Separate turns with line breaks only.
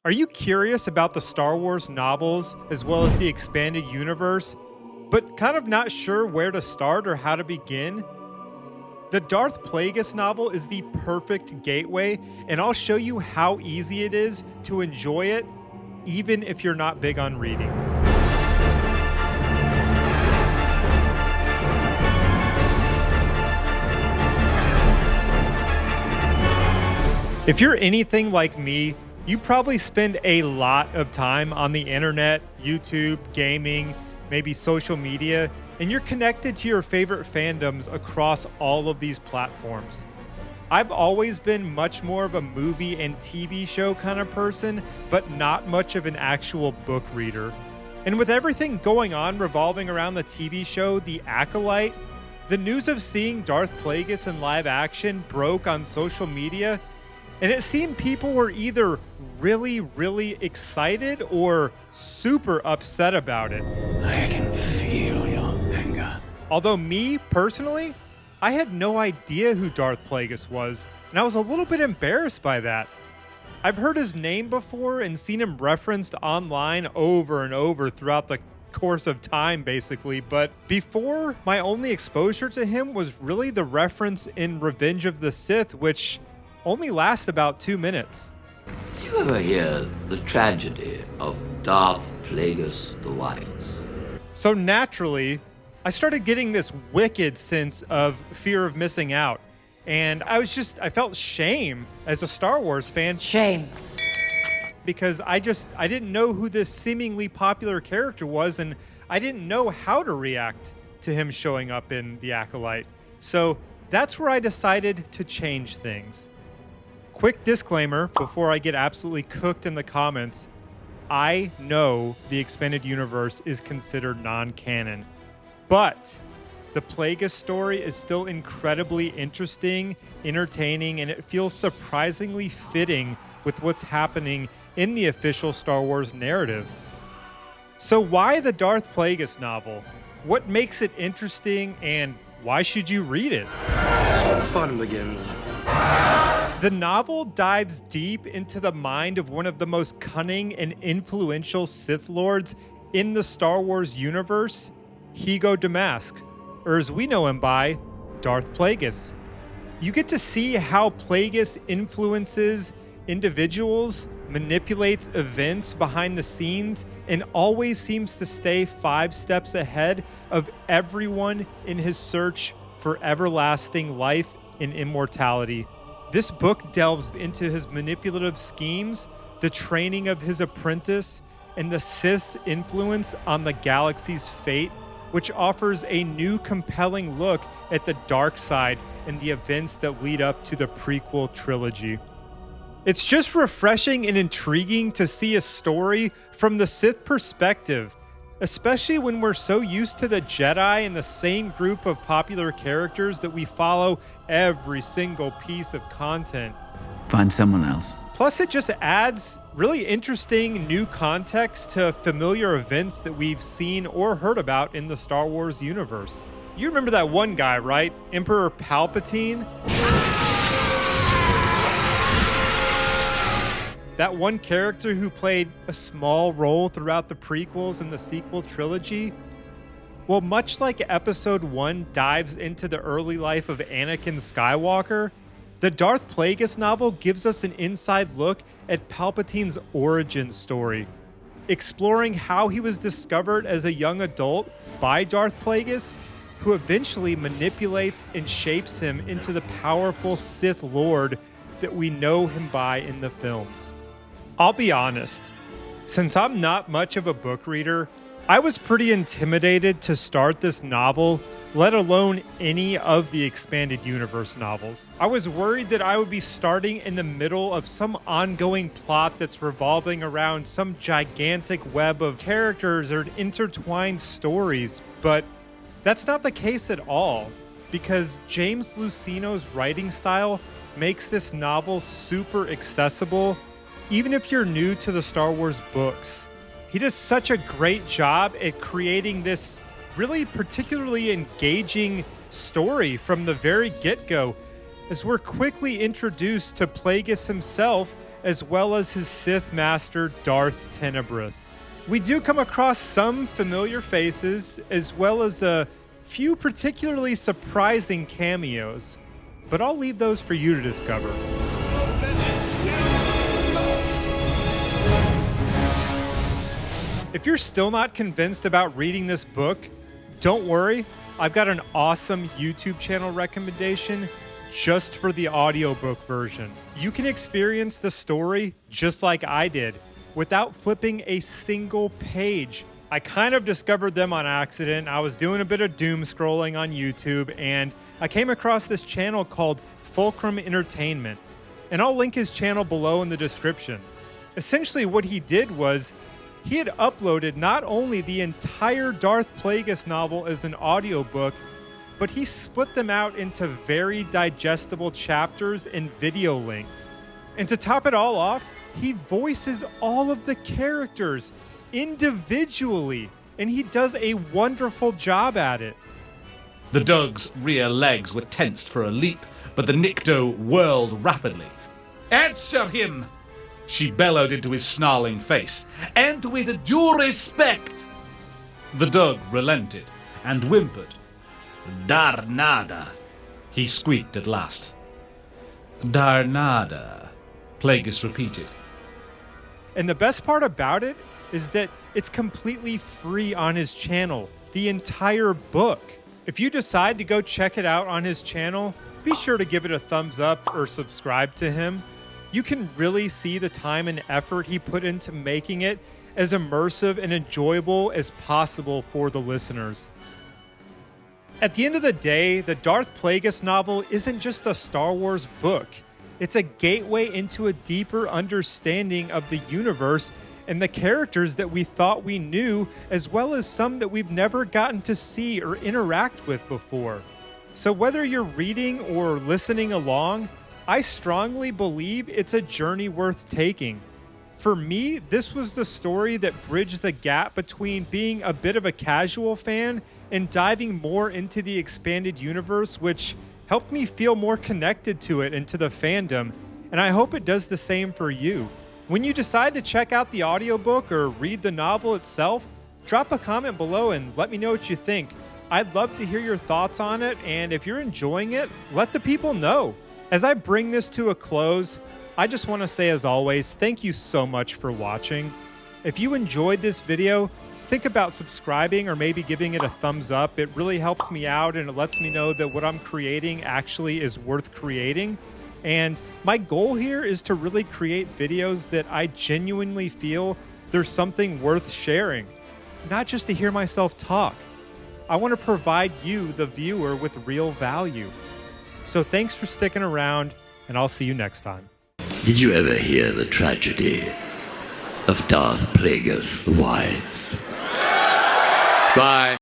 Are you curious about the Star Wars novels as well as the expanded universe, but kind of not sure where to start or how to begin? The Darth Plagueis novel is the perfect gateway, and I'll show you how easy it is to enjoy it, even if you're not big on reading. If you're anything like me, you probably spend a lot of time on the internet, YouTube, gaming, maybe social media, and you're connected to your favorite fandoms across all of these platforms. I've always been much more of a movie and TV show kind of person, but not much of an actual book reader. And with everything going on revolving around the TV show The Acolyte, the news of seeing Darth Plagueis in live action broke on social media, and it seemed people were either really excited or super upset about it.
I can feel your anger.
Although me, personally, I had no idea who Darth Plagueis was, and I was a little bit embarrassed by that. I've heard his name before and seen him referenced online over and over throughout the course of time, basically, but before, my only exposure to him was really the reference in Revenge of the Sith, which only lasts about 2 minutes.
Did you ever hear the tragedy of Darth Plagueis the Wise?
So naturally, I started getting this wicked sense of fear of missing out. And I felt shame as a Star Wars fan.
Shame.
Because I didn't know who this seemingly popular character was, and I didn't know how to react to him showing up in The Acolyte. So that's where I decided to change things. Quick disclaimer before I get absolutely cooked in the comments. I know the expanded universe is considered non-canon, but the Plagueis story is still incredibly interesting, entertaining, and it feels surprisingly fitting with what's happening in the official Star Wars narrative. So why the Darth Plagueis novel? What makes it interesting, and why should you read it?
Fun begins.
The novel dives deep into the mind of one of the most cunning and influential Sith Lords in the Star Wars universe, Higo Damask, or as we know him by, Darth Plagueis. You get to see how Plagueis influences individuals, manipulates events behind the scenes, and always seems to stay 5 steps ahead of everyone in his search for everlasting life and immortality. This book delves into his manipulative schemes, the training of his apprentice, and the Sith's influence on the galaxy's fate, which offers a new compelling look at the dark side and the events that lead up to the prequel trilogy. It's just refreshing and intriguing to see a story from the Sith perspective, especially when we're so used to the Jedi and the same group of popular characters that we follow every single piece of content.
Find someone else.
Plus, it just adds really interesting new context to familiar events that we've seen or heard about in the Star Wars universe. You remember that one guy, right? Emperor Palpatine? That one character who played a small role throughout the prequels and the sequel trilogy? Well, much like Episode 1 dives into the early life of Anakin Skywalker, the Darth Plagueis novel gives us an inside look at Palpatine's origin story, exploring how he was discovered as a young adult by Darth Plagueis, who eventually manipulates and shapes him into the powerful Sith Lord that we know him by in the films. I'll be honest, since I'm not much of a book reader, I was pretty intimidated to start this novel, let alone any of the expanded universe novels. I was worried that I would be starting in the middle of some ongoing plot that's revolving around some gigantic web of characters or intertwined stories, but that's not the case at all, because James Luceno's writing style makes this novel super accessible even if you're new to the Star Wars books. He does such a great job at creating this really particularly engaging story from the very get-go, as we're quickly introduced to Plagueis himself as well as his Sith master Darth Tenebrous. We do come across some familiar faces, as well as a few particularly surprising cameos, but I'll leave those for you to discover. If you're still not convinced about reading this book, don't worry, I've got an awesome YouTube channel recommendation just for the audiobook version. You can experience the story just like I did, without flipping a single page. I kind of discovered them on accident. I was doing a bit of doom scrolling on YouTube, and I came across this channel called Fulcrum Entertainment, and I'll link his channel below in the description. Essentially what he did was, he had uploaded not only the entire Darth Plagueis novel as an audiobook, but he split them out into very digestible chapters and video links. And to top it all off, he voices all of the characters individually, and he does a wonderful job at it.
The dog's rear legs were tensed for a leap, but the Nikto whirled rapidly. "Answer him!" she bellowed into his snarling face. "And with due respect!" The dog relented and whimpered.
Darnada.
He squeaked at last. "Darnada," Plagueis repeated.
And the best part about it is that it's completely free on his channel, the entire book. If you decide to go check it out on his channel, be sure to give it a thumbs up or subscribe to him. You can really see the time and effort he put into making it as immersive and enjoyable as possible for the listeners. At the end of the day, the Darth Plagueis novel isn't just a Star Wars book. It's a gateway into a deeper understanding of the universe and the characters that we thought we knew, as well as some that we've never gotten to see or interact with before. So whether you're reading or listening along, I strongly believe it's a journey worth taking. For me, this was the story that bridged the gap between being a bit of a casual fan and diving more into the expanded universe, which helped me feel more connected to it and to the fandom, and I hope it does the same for you. When you decide to check out the audiobook or read the novel itself, drop a comment below and let me know what you think. I'd love to hear your thoughts on it, and if you're enjoying it, let the people know. As I bring this to a close, I just want to say, as always, thank you so much for watching. If you enjoyed this video, think about subscribing or maybe giving it a thumbs up. It really helps me out, and it lets me know that what I'm creating actually is worth creating. And my goal here is to really create videos that I genuinely feel there's something worth sharing, not just to hear myself talk. I want to provide you, the viewer, with real value. So thanks for sticking around, and I'll see you next time.
Did you ever hear the tragedy of Darth Plagueis the Wise? Bye.